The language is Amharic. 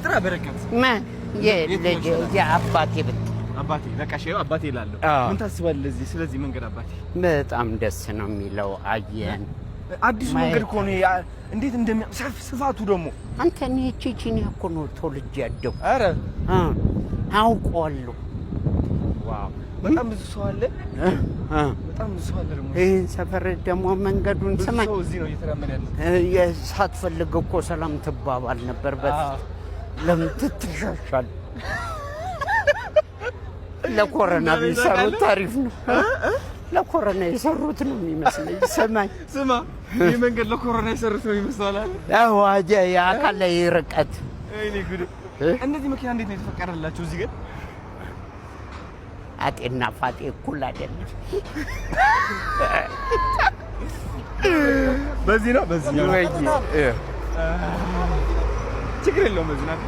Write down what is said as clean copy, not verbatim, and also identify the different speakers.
Speaker 1: ፍቅር በረከት
Speaker 2: ማን የአባቴ ብት
Speaker 1: አባቴ ለቃሽ አባቴ ይላል ምን ታስባለህ ስለዚህ መንገድ አባቴ
Speaker 2: በጣም ደስ ነው የሚለው አየን
Speaker 1: አዲስ መንገድ ኮኔ እንዴት እንደሚያሳፍ ስፋቱ ደግሞ
Speaker 2: አንተ ነህ ቺቺኒ እኮ ነው ተወልጄ ያደው
Speaker 1: አረ
Speaker 2: አውቀዋለሁ
Speaker 1: ዋው በጣም ብዙ ሰው አለ በጣም ብዙ ሰው አለ ደግሞ
Speaker 2: ይሄን ሰፈር ደግሞ መንገዱን ሰማይ
Speaker 1: ሰው እዚህ ነው እየተራመደ ያለው
Speaker 2: የሳትፈልግ እኮ ሰላም ትባባል ነበር በፊት ለምን ትትሻሻል ለኮሮና ቢሰሩት ታሪፍ ነው ለኮሮና የሰሩት ነው የሚመስለኝ ሰማይ
Speaker 1: ስማ ይሄ መንገድ ለኮሮና የሰሩት ነው ይመስላል
Speaker 2: አዋጀ ያካለ ይርቀት
Speaker 1: አይኔ ጉድ እንደዚህ መኪና እንዴት ነው የተፈቀደላችሁ እዚህ ግን
Speaker 2: አጤና ፋጤ እኩል አይደለም
Speaker 1: በዚህ ነው ችግር የለውም በዚህ ነው